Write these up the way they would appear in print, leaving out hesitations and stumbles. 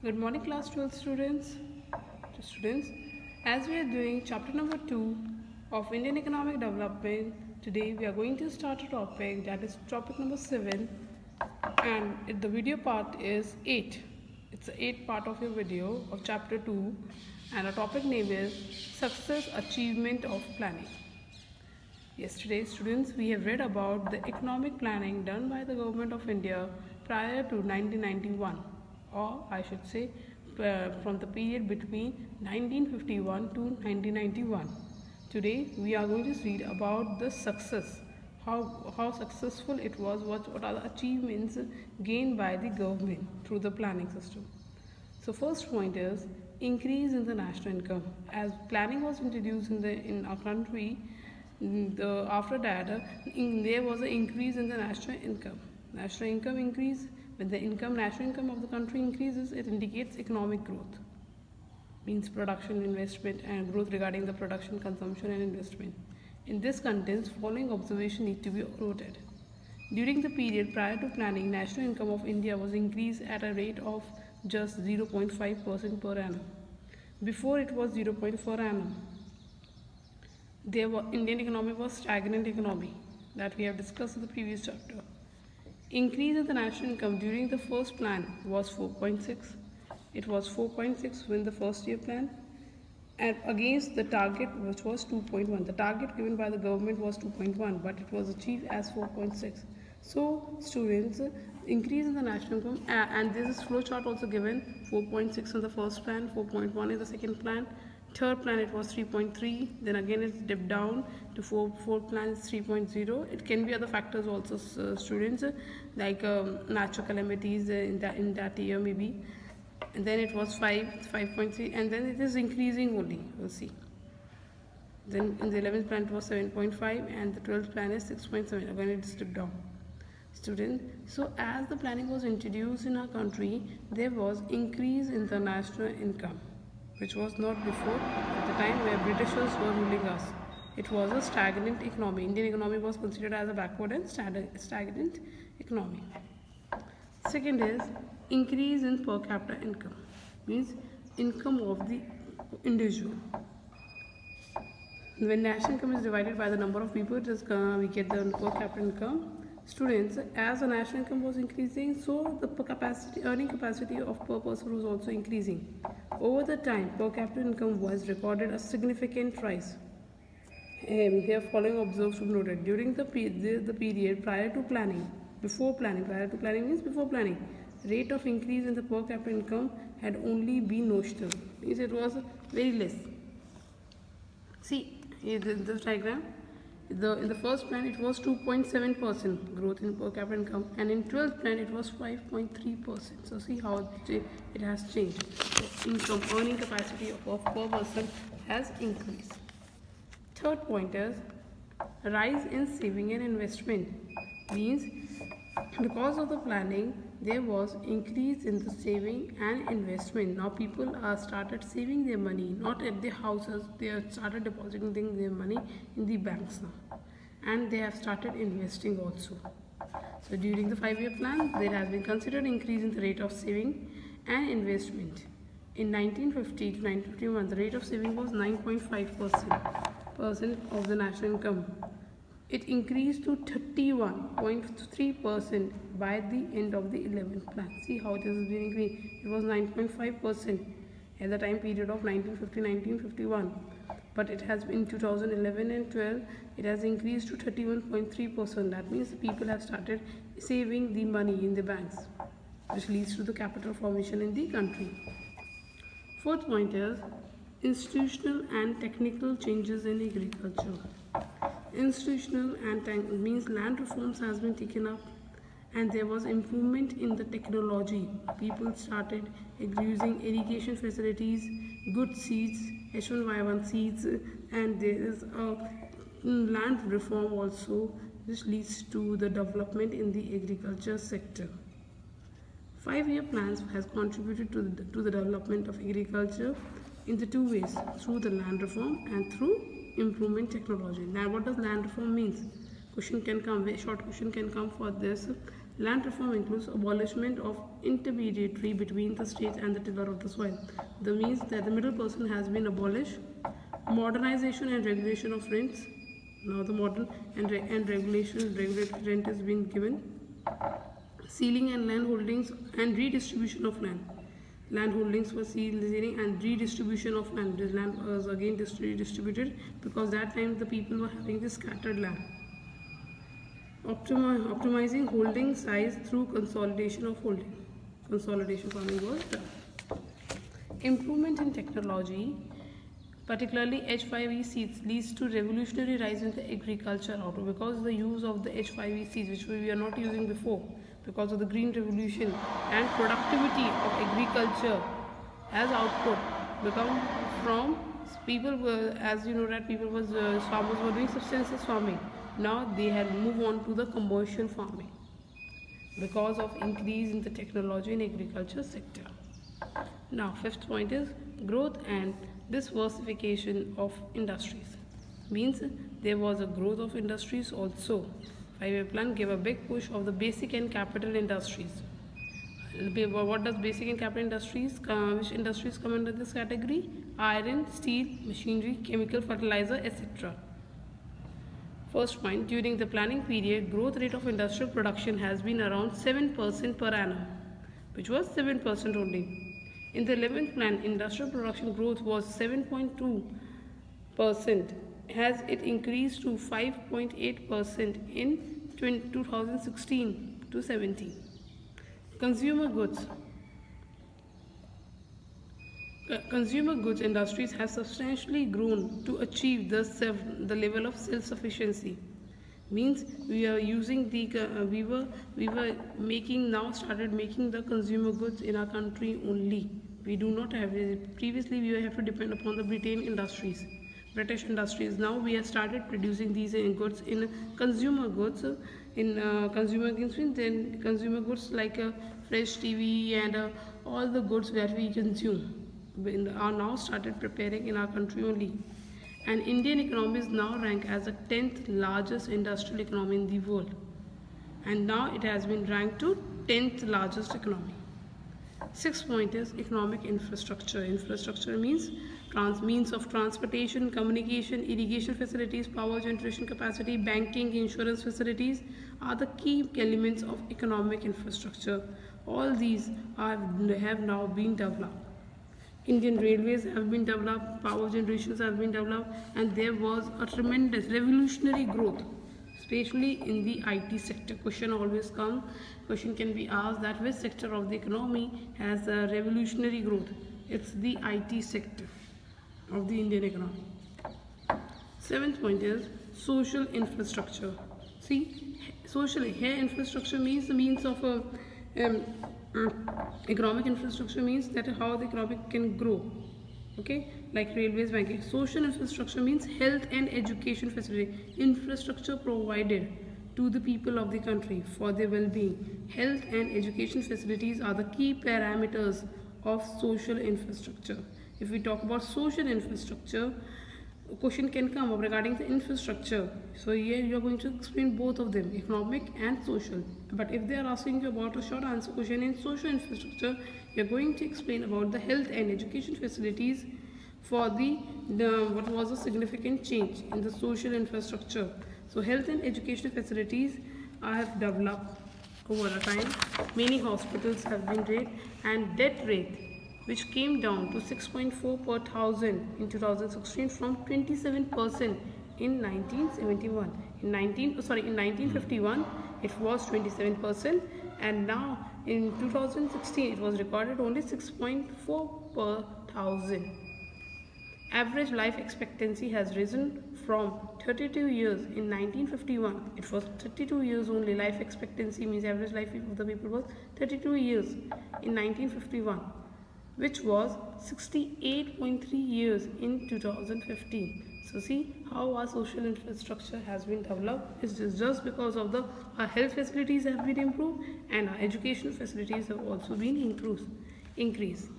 Good morning class 12 students. As we are doing chapter number 2 of Indian economic development, today we are going to start a topic that is topic number 7, and the video part is 8. It's the 8th part of your video of chapter 2, and the topic name is Success Achievement of Planning. Yesterday, students, we have read about the economic planning done by the government of India prior to 1991, or I should say from the period between 1951 to 1991. Today, we are going to read about the success, how successful it was, what are the achievements gained by the government through the planning system. So first point is increase in the national income. As planning was introduced in our country, after that there was an increase in the national income. National income increase. When the national income of the country increases, it indicates economic growth. Means production, investment, and growth regarding the production, consumption, and investment. In this context, following observation need to be noted. During the period prior to planning, national income of India was increased at a rate of just 0.5% per annum. Before it was 0.4 per annum. Indian economy was stagnant economy that we have discussed in the previous chapter. Increase in the national income during the first plan was 4.6. It was 4.6 when the first year plan, and against the target which was 2.1. The target given by the government was 2.1, but it was achieved as 4.6. So students, increase in the national income, and this is flow chart also given. 4.6 in the first plan, 4.1 in the second plan. Third plan it was 3.3, then again it dipped down to 4 plan is 3.0. It can be other factors also, students, like natural calamities in that year maybe. And then it was 5.3, and then it is increasing only, we'll see. Then in the 11th plan it was 7.5, and the 12th plan is 6.7. Again it dipped down. Student, so as the planning was introduced in our country, there was increase in the national income, which was not before at the time where Britishers were ruling us. It was a stagnant economy. Indian economy was considered as a backward and stagnant economy. Second is increase in per capita income, means income of the individual. When national income is divided by the number of people, we get the per capita income. Students, as the national income was increasing, so the earning capacity of per person was also increasing. Over the time, per capita income was recorded a significant rise. Here following observed should be noted. During the period prior to planning, prior to planning means before planning, rate of increase in the per capita income had only been notional, means it was very less. See, in this diagram, in the first plan it was 2.7% growth in per capita income, and in 12th plan it was 5.3%. So see how it has changed. The income earning capacity of per person has increased. Third point is rise in saving and investment, means because of the planning there was increase in the saving and investment. Now people are started saving their money not at their houses, they have started depositing their money in the banks now, and they have started investing also. So during the 5-year plan there has been considered increase in the rate of saving and investment. In 1950 to 1951 the rate of saving was 9.5% of the national income. It increased to 31.3% by the end of the 11th plan. See how it has been increased. It was 9.5% at the time period of 1950-1951, but it has in 2011 and 12 it has increased to 31.3%. That means people have started saving the money in the banks, which leads to the capital formation in the country. Fourth point is institutional and technical changes in agriculture. Institutional and means land reforms has been taken up, and there was improvement in the technology. People started using irrigation facilities, good seeds, H1Y1 seeds, and there is a land reform also, which leads to the development in the agriculture sector. 5-year plans has contributed to the development of agriculture in the two ways, through the land reform and through improvement technology. Now what does land reform means? Question can come, very short question can come for this. Land reform includes abolishment of intermediary between the state and the tiller of the soil. That means that the middle person has been abolished. Modernization and regulation of rents. Now the modern and regulated rent is being given. Sealing and land holdings and redistribution of land. Land holdings were sealing and redistribution of land. This land was again distributed because that time the people were having this scattered land. Optimizing holding size through consolidation of holding. Consolidation farming was done. Improvement in technology, particularly H5E seeds, leads to revolutionary rise in the agriculture output because the use of the H5E seeds, which we are not using before, because of the green revolution and productivity of agriculture as output become from people were, as you know that people was farmers were doing subsistence farming. Now they had moved on to the commercial farming because of increase in the technology in agriculture sector. Now fifth point is growth and diversification of industries. Means there was a growth of industries also. Five-year plan gave a big push of the basic and capital industries. What does basic and capital industries, which industries come under this category? Iron, steel, machinery, chemical, fertilizer, etc. First point, during the planning period, growth rate of industrial production has been around 7% per annum, which was 7% only. In the 11th plan, industrial production growth was 7.2%, as it increased to 5.8% in 2016 to 17. Consumer goods. Consumer goods industries have substantially grown to achieve the level of self-sufficiency. Means we are using the we were making now started making the consumer goods in our country only. We do not have previously we have to depend upon the British industries. Now we have started producing these goods in consumer goods consumer goods like fresh TV and all the goods that we consume are now started preparing in our country only. And Indian economy is now ranked as the 10th largest industrial economy in the world. And now it has been ranked to 10th largest economy. Sixth point is economic infrastructure. Infrastructure means means of transportation, communication, irrigation facilities, power generation capacity, banking, insurance facilities are the key elements of economic infrastructure. All these have now been developed. Indian railways have been developed, power generations have been developed, and there was a tremendous revolutionary growth, especially in the IT sector. Question can be asked that which sector of the economy has a revolutionary growth? It's the IT sector of the Indian economy. Seventh point is social infrastructure. See, socially, here infrastructure means the means of economic infrastructure means that how the economic can grow. Okay, like railways, banking. Social infrastructure means health and education facility, infrastructure provided to the people of the country for their well-being. Health and education facilities are the key parameters of social infrastructure. If we talk about social infrastructure, a question can come up regarding the infrastructure. So here you are going to explain both of them, economic and social. But if they are asking you about a short answer question in social infrastructure, you are going to explain about the health and education facilities for the what was a significant change in the social infrastructure. So health and education facilities have developed over a time. Many hospitals have been raised and death rate which came down to 6.4 per thousand in 2016 from 27% in 1971. In 1951 it was 27%, and now in 2016 it was recorded only 6.4 per thousand. Average life expectancy has risen from 32 years in 1951. It was 32 years only. Life expectancy means average life of the people was 32 years in 1951, which was 68.3 years in 2015. So see how our social infrastructure has been developed. It's just because of our health facilities have been improved and our education facilities have also been increased.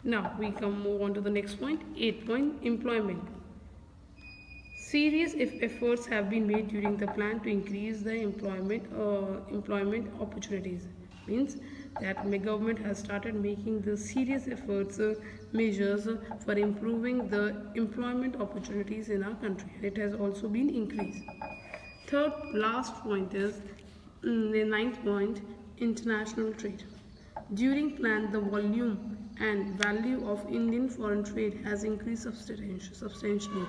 Now we move on to the next point, 8th point, employment. Serious efforts have been made during the plan to increase the employment opportunities. Means that the government has started making the serious efforts, measures for improving the employment opportunities in our country. It has also been increased. Third, last point is the ninth point, international trade. During plan, the volume and value of Indian foreign trade has increased substantially.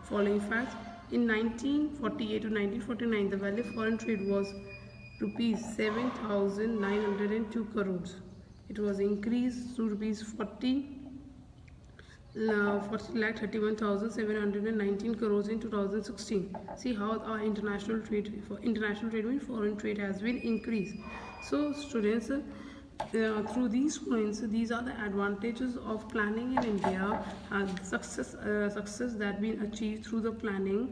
Following facts, in 1948 to 1949, the value of foreign trade was rupees 7,902 crores. It was increased to rupees 40 lakh 31,719 crores in 2016. See how our international trade means foreign trade has been increased. So students, through these points, these are the advantages of planning in India and success that been achieved through the planning.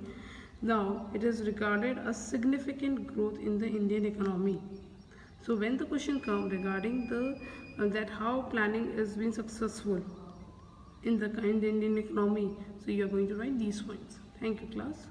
Now it is regarded as significant growth in the Indian economy. So when the question comes regarding the that how planning is being successful in the Indian economy, so you are going to write these points. Thank you, class.